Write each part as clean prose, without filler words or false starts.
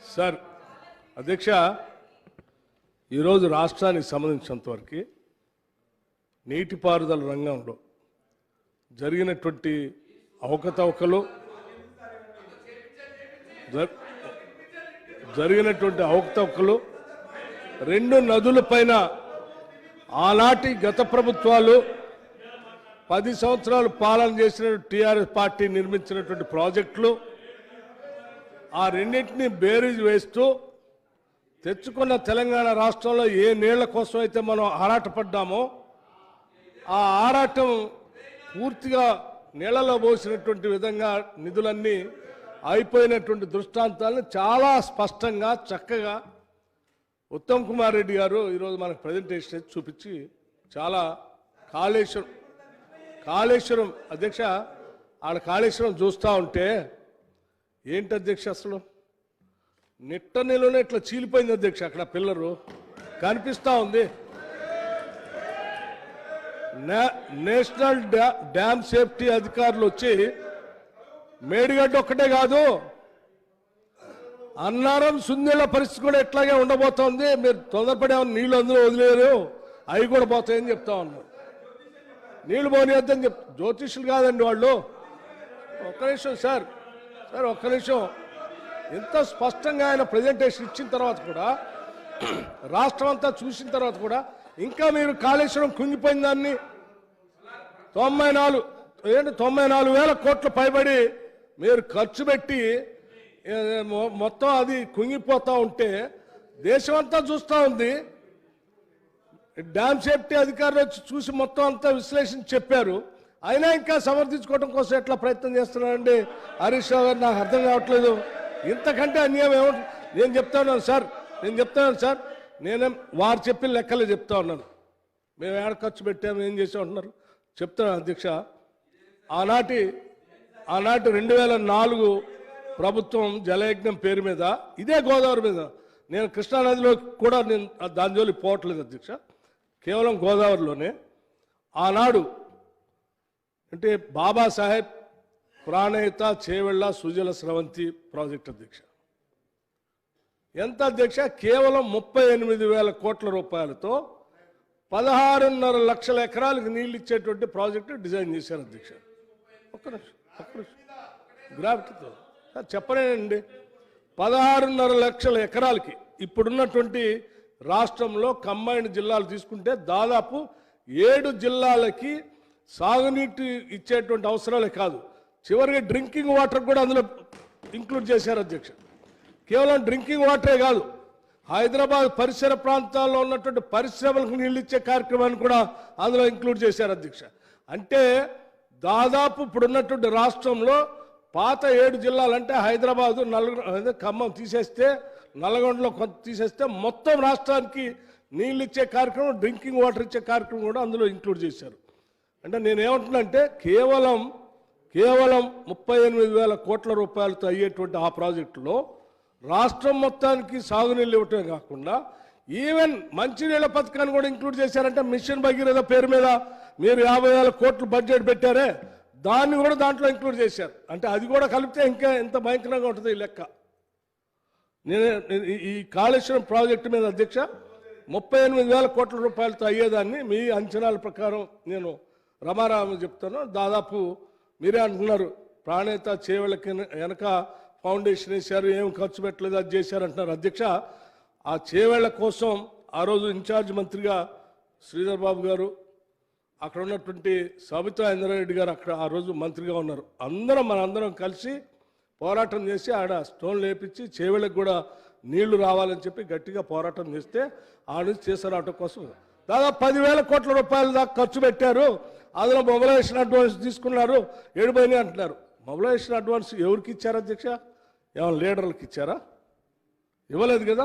Sir అధ్యక్ష, ఈరోజు రాష్ట్రానికి సంబంధించినంతవరకు నీటిపారుదల రంగంలో జరిగినటువంటి అవకతవకలు రెండు నదులపైన ఆనాటి గత ప్రభుత్వాలు 10 సంవత్సరాలు పాలన చేసిన టీఆర్ఎస్ పార్టీ నిర్మించినటువంటి ప్రాజెక్టులు ఆ రెండింటిని బేరీజ్ వేస్తూ తెచ్చుకున్న తెలంగాణ రాష్ట్రంలో ఏ నీళ్ల కోసం అయితే మనం ఆరాటపడ్డామో ఆ ఆరాటం పూర్తిగా నీళ్లలో పోసినటువంటి విధంగా నిధులన్నీ అయిపోయినటువంటి దృష్టాంతాలను చాలా స్పష్టంగా చక్కగా ఉత్తమ్ కుమార్ రెడ్డి గారు ఈరోజు మనకు ప్రజెంటేషన్ చూపించి చాలా కాళేశ్వరం అధ్యక్ష ఆడ కాళేశ్వరం చూస్తూ ఉంటే ఏంటి అధ్యక్ష అసలు నిట్ట నిలువనే ఇట్లా చీలిపోయింది అధ్యక్ష. అక్కడ పిల్లరు కనిపిస్తూ ఉంది. నేషనల్ డ్యామ్ సేఫ్టీ అధికారులు వచ్చి మేడిగడ్డ ఒక్కటే కాదు అన్నారం సుందీళ్ళ పరిస్థితి కూడా ఎట్లాగే ఉండబోతోంది. మీరు తొందరపడే నీళ్ళు అందులో వదిలేరు, అవి కూడా పోతాయని చెప్తా ఉన్నారు. నీళ్లు పోనీయద్దని జ్యోతిష్యులు కాదండి వాళ్ళు. ఒక్క నిమిషం సార్ ఒక్క నిమిషం. ఎంత స్పష్టంగా ఆయన ప్రజెంటేషన్ ఇచ్చిన తర్వాత కూడా రాష్ట్రం అంతా చూసిన తర్వాత కూడా ఇంకా మీరు కాళేశ్వరం కుంగిపోయిన దాన్ని 94,000 కోట్లు పైబడి మీరు ఖర్చు పెట్టి మొత్తం అది కుంగిపోతూ ఉంటే దేశమంతా చూస్తూ ఉంది. డ్యామ్ సేఫ్టీ అధికారులు వచ్చి చూసి మొత్తం అంతా విశ్లేషణ చెప్పారు. అయినా ఇంకా సమర్థించుకోవడం కోసం ఎట్లా ప్రయత్నం చేస్తున్నారండి హరీష్ రావు గారు? నాకు అర్థం కావట్లేదు. ఇంతకంటే అన్యాయం ఏమంటుంది? నేను చెప్తా ఉన్నాను సార్ నేనేం వారు చెప్పిన లెక్కలే చెప్తా ఉన్నాను. మేము ఏడ ఖర్చు పెట్టాము, ఏం చేసాం అంటున్నారు చెప్తున్నాను అధ్యక్ష. ఆనాటి 2004 ప్రభుత్వం జలయజ్ఞం పేరు మీద ఇదే గోదావరి మీద, నేను కృష్ణానదిలో కూడా నేను దాని జోలికి పోవట్లేదు అధ్యక్ష, కేవలం గోదావరిలోనే ఆనాడు అంటే బాబాసాహెబ్ ప్రాణహిత చేవెళ్ళ సుజల స్రవంతి ప్రాజెక్ట్ అధ్యక్ష. ఎంత అధ్యక్ష? కేవలం 38,000 కోట్ల రూపాయలతో 16.5 లక్షల ఎకరాలకు నీళ్ళు ఇచ్చేటువంటి ప్రాజెక్టు డిజైన్ చేశారు అధ్యక్ష. ఒక్క నిమిషం గ్రావిటీతో చెప్పలేనండి. 16.5 లక్షల ఎకరాలకి ఇప్పుడున్నటువంటి రాష్ట్రంలో కంబైన్డ్ జిల్లాలు తీసుకుంటే దాదాపు 7 జిల్లాలకి సాగునీటి ఇచ్చేటువంటి అవసరాలే కాదు, చివరికి డ్రింకింగ్ వాటర్ కూడా అందులో ఇంక్లూడ్ చేశారు అధ్యక్ష. కేవలం డ్రింకింగ్ వాటరే కాదు, హైదరాబాద్ పరిసర ప్రాంతాల్లో ఉన్నటువంటి పరిశ్రమలకు నీళ్ళు ఇచ్చే కార్యక్రమాన్ని కూడా అందులో ఇంక్లూడ్ చేశారు అధ్యక్ష. అంటే దాదాపు ఇప్పుడున్నటువంటి రాష్ట్రంలో పాత 7 జిల్లాలంటే హైదరాబాదు, ఖమ్మం తీసేస్తే, నల్గొండలో కొంత తీసేస్తే మొత్తం రాష్ట్రానికి నీళ్ళు ఇచ్చే కార్యక్రమం, డ్రింకింగ్ వాటర్ ఇచ్చే కార్యక్రమం కూడా అందులో ఇంక్లూడ్ చేశారు. అంటే నేనేమంటున్నానంటే కేవలం 38,000 కోట్ల రూపాయలతో అయ్యేటువంటి ఆ ప్రాజెక్టులో రాష్ట్రం మొత్తానికి సాగునీళ్ళు ఇవ్వటమే కాకుండా ఈవెన్ మంచినీళ్ళ పథకాన్ని కూడా ఇంక్లూడ్ చేశారంటే మిషన్ భగీరథ పేరు మీద మీరు 50,000 కోట్లు బడ్జెట్ పెట్టారే దాన్ని కూడా దాంట్లో ఇంక్లూడ్ చేశారు. అంటే అది కూడా కలిపితే ఇంకా ఎంత భయంకరంగా ఉంటుంది ఈ లెక్క. నేను ఈ కాళేశ్వరం ప్రాజెక్టు మీద అధ్యక్ష 38,000 కోట్ల రూపాయలతో అయ్యేదాన్ని మీ అంచనాల ప్రకారం నేను రమారామ చెప్తాను. దాదాపు మీరే అంటున్నారు ప్రాణేత చేవెళ్ళకి వెనక ఫౌండేషన్ వేశారు, ఏం ఖర్చు పెట్టలేదు, అది చేశారు అంటున్నారు అధ్యక్ష. ఆ చేవేళ్ల కోసం ఆ రోజు ఇన్ఛార్జ్ మంత్రిగా శ్రీధర్ బాబు గారు, అక్కడ ఉన్నటువంటి సబితా ఇంద్రారెడ్డి గారు అక్కడ ఆ రోజు మంత్రిగా ఉన్నారు. మనందరం కలిసి పోరాటం చేసి ఆడ స్టోన్ లేపించి చేవేళ్ళకి కూడా నీళ్లు రావాలని చెప్పి గట్టిగా పోరాటం చేస్తే ఆ నుంచి చేసరావటం కోసం దాదాపు 10,000 కోట్ల రూపాయల దాకా ఖర్చు పెట్టారు. అందులో మొబిలైజేషన్ అడ్వాన్స్ తీసుకున్నారు, ఏడిపోయినాయి అంటున్నారు. మొబిలైజేషన్ అడ్వాన్స్ ఎవరికి ఇచ్చారు అధ్యక్ష? ఏమైనా లీడర్లకు ఇచ్చారా? ఇవ్వలేదు కదా.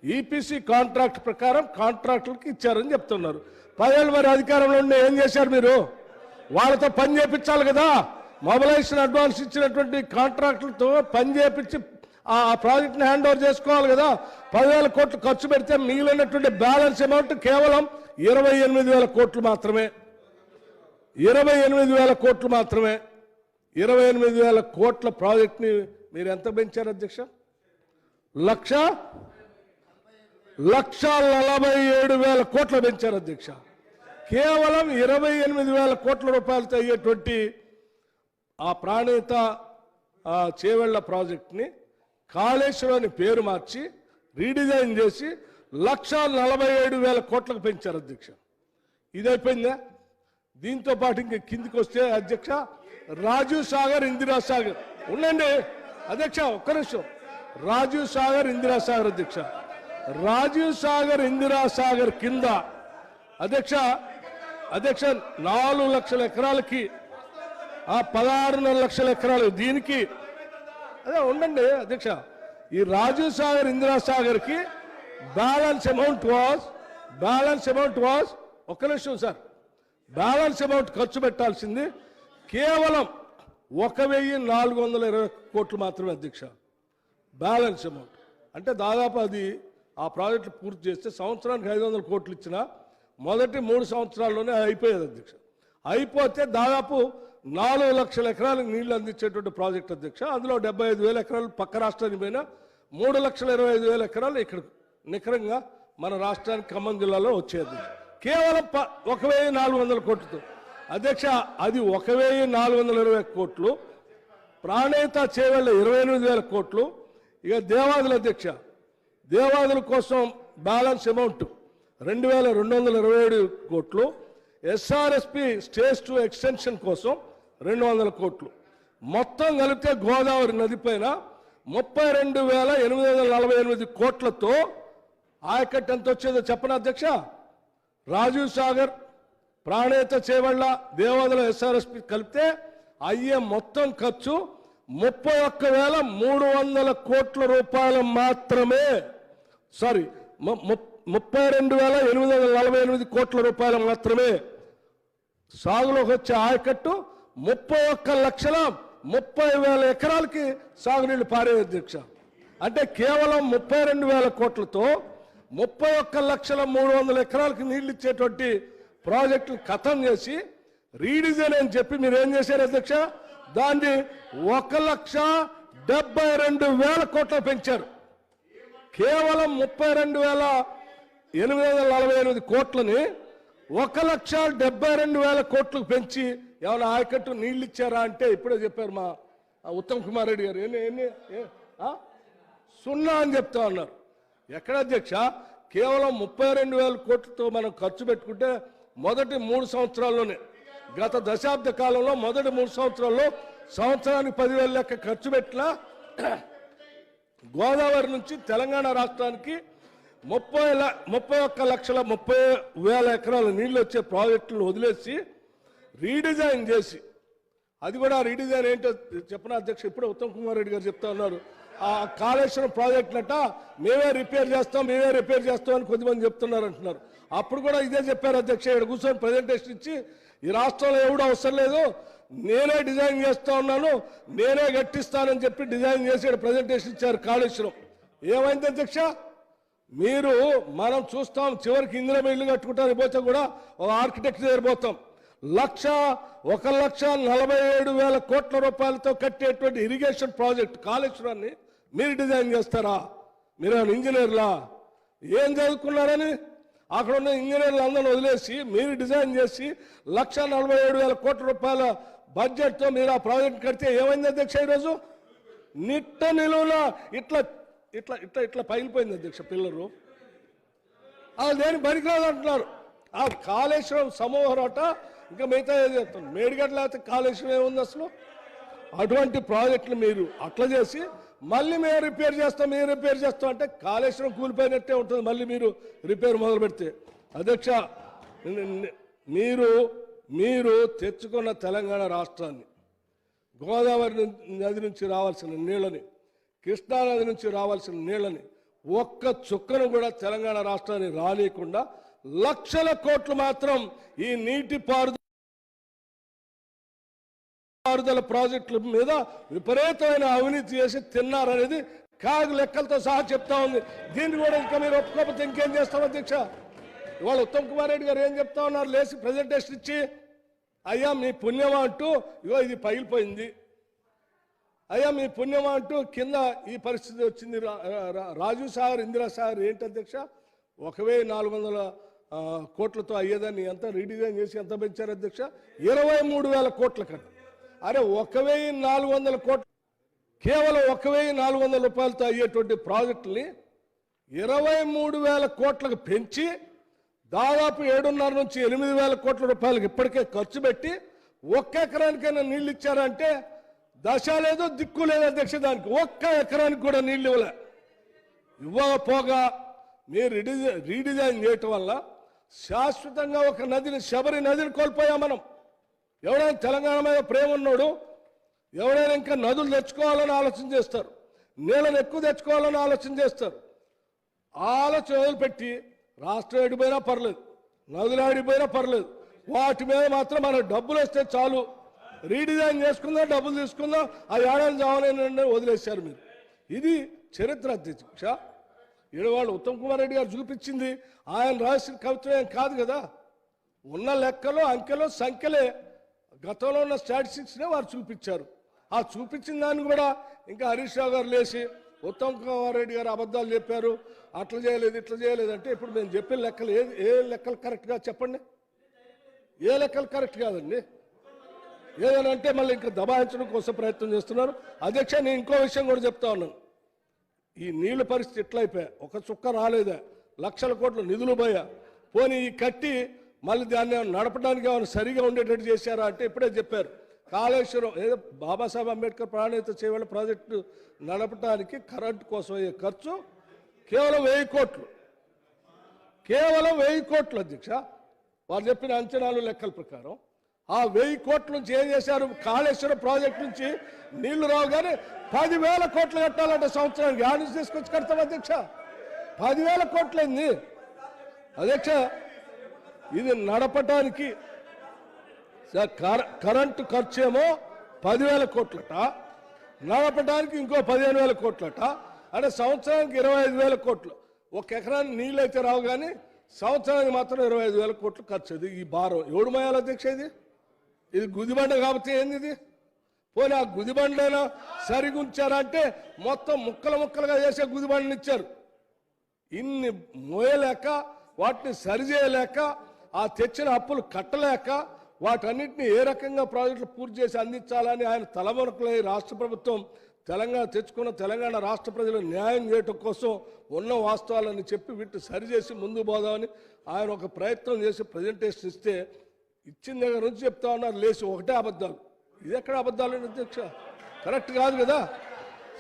ఈపీసీ కాంట్రాక్ట్ ప్రకారం కాంట్రాక్టులకి ఇచ్చారని చెప్తున్నారు. 10 ఏళ్ళు మరి అధికారంలో ఉండి ఏం చేశారు మీరు? వాళ్ళతో పని చేయించాలి కదా. మొబిలైజేషన్ అడ్వాన్స్ ఇచ్చినటువంటి కాంట్రాక్టులతో పని చేయించి ఆ ప్రాజెక్ట్ని హ్యాండ్ ఓవర్ చేసుకోవాలి కదా. 10,000 కోట్లు ఖర్చు పెడితే మిగిలినటువంటి బ్యాలెన్స్ అమౌంట్ కేవలం 28,000 కోట్లు మాత్రమే. 28,000 కోట్లు మాత్రమే. 28,000 కోట్ల ప్రాజెక్ట్ని మీరు ఎంత పెంచారు అధ్యక్ష? 1,47,000 కోట్లు పెంచారు అధ్యక్ష. కేవలం 28,000 కోట్ల రూపాయలతో అయ్యేటువంటి ఆ ప్రాణేత చేవెళ్ల ప్రాజెక్ట్ని కాళేశ్వరాన్ని పేరు మార్చి రీడిజైన్ చేసి 1,47,000 కోట్లకు పెంచారు అధ్యక్ష. ఇది అయిపోయిందా? దీంతో పాటు ఇంక కిందికి వస్తే అధ్యక్ష రాజీవ్ సాగర్, ఇందిరా సాగర్ ఉండండి అధ్యక్ష, ఒక్క నిమిషం. రాజీవ్ సాగర్, ఇందిరా సాగర్ అధ్యక్ష, రాజీవ్ సాగర్, ఇందిరా సాగర్ కింద అధ్యక్ష 4 లక్షల ఎకరాలకి 16.5 లక్షల ఎకరాలు దీనికి అదే ఉండండి అధ్యక్ష. ఈ రాజీవ్ సాగర్, ఇందిరా సాగర్ కి బ్యాలెన్స్ అమౌంట్ వాజ్ ఒక్క నిమిషం సార్, బ్యాలెన్స్ అమౌంట్ ఖర్చు పెట్టాల్సింది కేవలం 1,420 కోట్లు మాత్రమే అధ్యక్ష. బ్యాలెన్స్ అమౌంట్ అంటే దాదాపు అది ఆ ప్రాజెక్టులు పూర్తి చేస్తే సంవత్సరానికి 500 కోట్లు ఇచ్చినా మొదటి 3 సంవత్సరాల్లోనే అయిపోయేది అధ్యక్ష. అయిపోతే దాదాపు 4 లక్షల ఎకరాలకు నీళ్లు అందించేటువంటి ప్రాజెక్ట్ అధ్యక్ష. అందులో 75,000 ఎకరాలు పక్క రాష్ట్రానికి పోయినా 3,25,000 ఎకరాలు ఇక్కడ నికరంగా మన రాష్ట్రానికి ఖమ్మం జిల్లాలో వచ్చేది కేవలం 1,400 కోట్లతో అధ్యక్ష. అది 1,420 కోట్లు, ప్రాణేత చేవెళ్ళ 28,000 కోట్లు. ఇక దేవాదుల అధ్యక్ష, దేవాదుల కోసం బ్యాలెన్స్ అమౌంట్ 2,227 కోట్లు, ఎస్ఆర్ఎస్పి స్టేజ్ 2 ఎక్స్టెన్షన్ కోసం 200 కోట్లు. మొత్తం కలిపితే గోదావరి నది పైన 32,848 కోట్లతో ఆయకట్టు ఎంత వచ్చేదో చెప్పనా అధ్యక్ష? రాజీవ్ సాగర్, ప్రాణేత చేవళ్ళ, దేవాదుల, ఎస్ఆర్ఎస్పి కలిపితే అయ్యే మొత్తం ఖర్చు 31,300 కోట్ల రూపాయలు మాత్రమే. సారీ, 32,848 కోట్ల రూపాయలు మాత్రమే. సాగులోకి వచ్చే ఆయకట్టు 31,30,000 ఎకరాలకి సాగునీళ్లు పారే అధ్యక్ష. అంటే కేవలం 32,000 కోట్లతో 31,300,000 ఎకరాలకి నీళ్లు ఇచ్చేటువంటి ప్రాజెక్టులు ఖతం చేసి రీడిజైన్ అని చెప్పి మీరు ఏం చేశారు అధ్యక్ష? దాన్ని 1,72,000 కోట్లు పెంచారు. కేవలం 32,848 కోట్లని 1,72,000 కోట్లకు పెంచి ఏమైనా ఆయకట్టు నీళ్ళు ఇచ్చారా అంటే ఇప్పుడే చెప్పారు మా ఉత్తమ్ కుమార్ రెడ్డి గారు. సున్నా అని చెప్తా ఉన్నారు. ఎక్కడ అధ్యక్ష? కేవలం 32,000 కోట్లతో మనం ఖర్చు పెట్టుకుంటే మొదటి 3 సంవత్సరాల్లోనే, గత దశాబ్ద కాలంలో మొదటి 3 సంవత్సరాల్లో సంవత్సరానికి 10,000 లెక్క ఖర్చు పెట్టినా గోదావరి నుంచి తెలంగాణ రాష్ట్రానికి 31,30,000 ఎకరాల నీళ్లు వచ్చే ప్రాజెక్టులను వదిలేసి రీడిజైన్ చేసి, అది కూడా రీడిజైన్ ఏంటో చెప్పిన అధ్యక్ష ఇప్పుడే ఉత్తమ్ కుమార్ రెడ్డి గారు చెప్తా ఉన్నారు. ఆ కాళేశ్వరం ప్రాజెక్టులట మేమే రిపేర్ చేస్తాం అని కొద్దిమంది చెప్తున్నారు అంటున్నారు. అప్పుడు కూడా ఇదే చెప్పారు అధ్యక్ష. ఇక్కడ కూర్చొని ప్రజెంటేషన్ ఇచ్చి ఈ రాష్ట్రంలో ఎవడో అవసరం లేదు, నేనే డిజైన్ చేస్తా ఉన్నాను, నేనే గట్టిస్తానని చెప్పి డిజైన్ చేసి ప్రజెంటేషన్ ఇచ్చారు కాళేశ్వరం. ఏమైంది అధ్యక్ష? మీరు మనం చూస్తాం చివరికి ఇందిరా ఇల్లు కట్టుకుంటానికి పోతే కూడా ఒక ఆర్కిటెక్ట్ దగ్గర పోతాం. 1,47,000 కోట్ల రూపాయలతో కట్టేటువంటి ఇరిగేషన్ ప్రాజెక్ట్ కాళేశ్వరాన్ని మీరు డిజైన్ చేస్తారా? మీరు ఇంజనీర్లా? ఏం చదువుకున్నారని అక్కడ ఉన్న ఇంజనీర్లు అందరూ వదిలేసి మీరు డిజైన్ చేసి 1,47,000 కోట్ల రూపాయల బడ్జెట్తో మీరు ఆ ప్రాజెక్ట్ కడితే ఏమైంది అధ్యక్ష? ఈరోజు నిట్ట నిలువున ఇట్లా ఇట్లా ఇట్లా ఇట్లా పగిలిపోయింది అధ్యక్ష. పిల్లలు అది దేని పనికిరాదు అంటున్నారు. ఆ కాళేశ్వరం సమూహరట ఇంకా మిగతా ఏది చెప్తాను, మేడిగడ్డ లేకపోతే కాళేశ్వరం ఏముంది అసలు? అటువంటి ప్రాజెక్టులు మీరు అట్లా చేసి మళ్ళీ మేము రిపేర్ చేస్తాం అంటే కాళేశ్వరం కూలిపోయినట్టే ఉంటుంది. మళ్ళీ మీరు రిపేర్ మొదలు పెడితే అధ్యక్ష, మీరు తెచ్చుకున్న తెలంగాణ రాష్ట్రాన్ని గోదావరి నది నుంచి రావాల్సిన నీళ్ళని, కృష్ణా నది నుంచి రావాల్సిన నీళ్ళని ఒక్క చుక్కను కూడా తెలంగాణ రాష్ట్రాన్ని రానియకుండా లక్షల కోట్లు మాత్రం ఈ నీటి పారుదల ప్రాజెక్టుల మీద విపరీతమైన అవినీతి చేసి తిన్నారనేది కాగు లెక్కలతో సహా చెప్తా ఉంది. దీన్ని కూడా ఇంకా మీరు ఒప్పుకోకపోతే ఇంకేం చేస్తాం అధ్యక్ష? ఇవాళ ఉత్తమ్ కుమార్ రెడ్డి గారు ఏం చెప్తా ఉన్నారు? లేచి ప్రజెంటేషన్ ఇచ్చి అయ్యా మీ పుణ్యమా అంటూ ఇగో ఇది పగిలిపోయింది, అయ్యా మీ పుణ్యమా అంటూ కింద ఈ పరిస్థితి వచ్చింది. రాజీవ్ సాగర్, ఇందిరా సాగర్ ఏంటి అధ్యక్ష 1400 కోట్లతో అయ్యేదాన్ని ఎంత రీడిజైన్ చేసి ఎంత పెంచారు అధ్యక్ష? 23,000 కోట్ల కట్ట. అరే 1,400 కోట్లు, కేవలం 1,400 రూపాయలతో అయ్యేటువంటి ప్రాజెక్టుని 23,000 కోట్లకు పెంచి దాదాపు 7.5 నుంచి 8,000 కోట్ల రూపాయలకు ఇప్పటికే ఖర్చు పెట్టి ఒక్క ఎకరానికైనా నీళ్ళు ఇచ్చారంటే దశ లేదు దిక్కు లేదు అధ్యక్ష. దానికి ఒక్క ఎకరానికి కూడా నీళ్ళు ఇవ్వకపోగా మీరు రీడిజైన్ చేయటం వల్ల శాశ్వతంగా ఒక నదిని, శబరి నదిని కోల్పోయాం మనం. ఎవడైనా తెలంగాణ మీద ప్రేమ ఉన్నాడు, ఎవరైనా ఇంకా నదులు తెచ్చుకోవాలని ఆలోచన చేస్తారు, నీళ్ళని ఎక్కువ తెచ్చుకోవాలని ఆలోచన చేస్తారు. ఆలోచన వదిలిపెట్టి రాష్ట్రం ఏడిపోయినా పర్లేదు, నదులు ఆడిపోయినా పర్లేదు, వాటి మీద మాత్రం మనకు డబ్బులు వస్తే చాలు, రీడిజైన్ చేసుకుందాం, డబ్బులు తీసుకుందాం, ఆ ఏడాది చావని వదిలేశారు మీరు. ఇది చరిత్ర అధ్యక్ష. ఈడవాళ్ళు ఉత్తమ్ కుమార్ రెడ్డి గారు చూపించింది ఆయన రాసిన కవిత్వం ఏం కాదు కదా. ఉన్న లెక్కలు, అంకెలు, సంఖ్యలే, గతంలో ఉన్న స్టాటిస్టిక్స్నే వారు చూపించారు. ఆ చూపించిన దాన్ని కూడా ఇంకా హరీష్ రావు గారు లేచి ఉత్తమ్ కుమార్ రెడ్డి గారు అబద్ధాలు చెప్పారు, అట్లా చేయలేదు, ఇట్లా చేయలేదు అంటే ఇప్పుడు మేము చెప్పిన లెక్కలు ఏ లెక్కలు కరెక్ట్గా చెప్పండి? ఏ లెక్కలు కరెక్ట్ కాదండి. ఏదనంటే మళ్ళీ ఇంకా దబాయించడం కోసం ప్రయత్నం చేస్తున్నారు. అధ్యక్ష, నేను ఇంకో విషయం కూడా చెప్తా ఉన్నాను. ఈ నీళ్ళ పరిస్థితి ఎట్లయిపోయా, ఒక చుక్క రాలేదా, లక్షల కోట్ల నిధులు పోయా, పోనీ ఈ కట్టి మళ్ళీ దాన్ని నడపడానికి ఏమైనా సరిగా ఉండేటట్టు చేశారా అంటే ఇప్పుడే చెప్పారు. కాళేశ్వరం ఏదో బాబాసాహెబ్ అంబేద్కర్ ప్రాణహిత చేవేళ ప్రాజెక్టు నడపడానికి కరెంటు కోసం అయ్యే ఖర్చు కేవలం 1000 కోట్లు, కేవలం 1000 కోట్లు అధ్యక్ష. వారు చెప్పిన అంచనాలు లెక్కల ప్రకారం ఆ 1000 కోట్ల నుంచి ఏం చేశారు? కాళేశ్వరం ప్రాజెక్టు నుంచి నీళ్లు రావు కానీ 10,000 కోట్లు కట్టాలంటే సంవత్సరానికి యాడ్ నుంచి తీసుకొచ్చి కడతాం అధ్యక్ష. 10,000 కోట్లయింది అధ్యక్ష. ఇది నడపటానికి కరెంటు ఖర్చు ఏమో 10,000 కోట్లట, నడపడానికి ఇంకో 15,000 కోట్లట, అంటే సంవత్సరానికి 25,000 కోట్లు. ఒక ఎకరానికి నీళ్ళు అయితే రావు కానీ సంవత్సరానికి మాత్రం 25,000 కోట్లు ఖర్చు. అది ఈ భారం ఎవడు మోయాలి అధ్యక్ష? ఇది గుదిబండ కాబట్టి ఏంది ఇది? పోనీ ఆ గుదిబండైనా సరిగా ఉంచారంటే మొత్తం ముక్కలు ముక్కలుగా చేసే గుదిబండని ఇచ్చారు. ఇన్ని మోయలేక, వాటిని సరిచేయలేక, ఆ తెచ్చిన అప్పులు కట్టలేక, వాటన్నిటిని ఏ రకంగా ప్రాజెక్టులు పూర్తి చేసి అందించాలని ఆయన తలమునకలై రాష్ట్ర ప్రభుత్వం తెలంగాణ తెచ్చుకున్న తెలంగాణ రాష్ట్ర ప్రజలకు న్యాయం చేయటం కోసం ఉన్న వాస్తవాలని చెప్పి వీటిని సరిచేసి ముందు పోదామని ఆయన ఒక ప్రయత్నం చేసి ప్రజెంటేషన్ ఇస్తే ఇచ్చిన దగ్గర నుంచి చెప్తా ఉన్నారు లేచి ఒకటే అబద్ధాలు. ఇది ఎక్కడ అబద్ధాలు అధ్యక్ష? కరెక్ట్ కాదు కదా.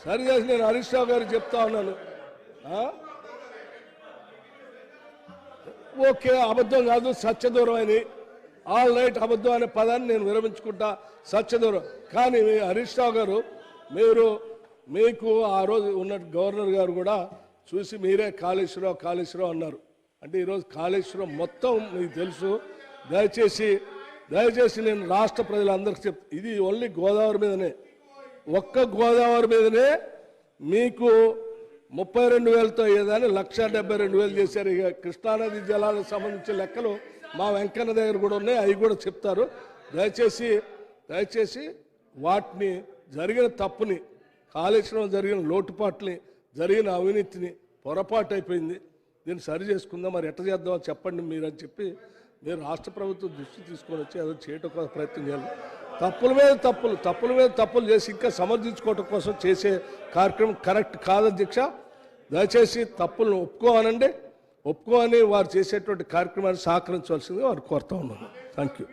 సరి చేసి నేను హరీష్ రావు గారికి చెప్తా ఉన్నాను, ఓకే అబద్ధం కాదు, సత్యదూరం అని, ఆల్ రైట్, అబద్ధం అనే పదాన్ని నేను విరమించుకుంటా, సత్యదూరం. కానీ హరీష్ రావు గారు, మీకు ఆ రోజు ఉన్న గవర్నర్ గారు కూడా చూసి మీరే కాళేశ్వరం అన్నారు. అంటే ఈరోజు కాళేశ్వరం మొత్తం మీకు తెలుసు. దయచేసి నేను రాష్ట్ర ప్రజలందరికీ ఇది ఓన్లీ గోదావరి మీదనే, ఒక్క గోదావరి మీదనే మీకు 32,000తో అయ్యేదాన్ని 1,72,000 చేశారు. ఇక కృష్ణానది జలాలకు సంబంధించిన లెక్కలు మా వెంకన్న దగ్గర కూడా ఉన్నాయి, అవి కూడా చెప్తారు. దయచేసి వాటిని జరిగిన తప్పుని, కాళేశ్వరం జరిగిన లోటుపాట్లని, జరిగిన అవినీతిని, పొరపాటు అయిపోయింది, దీన్ని సరి చేసుకుందాం, మరి ఎట్లా చేద్దామని చెప్పండి మీరు అని చెప్పి మీరు రాష్ట్ర ప్రభుత్వం దృష్టి తీసుకొని వచ్చి అది చేయటం కోసం ప్రయత్నం చేయాలి. తప్పుల మీద తప్పులు చేసి ఇంకా సమర్థించుకోవటం కోసం చేసే కార్యక్రమం కరెక్ట్ కాదు అధ్యక్ష. దయచేసి తప్పులను ఒప్పుకోని వారు చేసేటువంటి కార్యక్రమాన్ని సహకరించవలసిందిగా వారు కోరుతా ఉన్నాను. Thank you.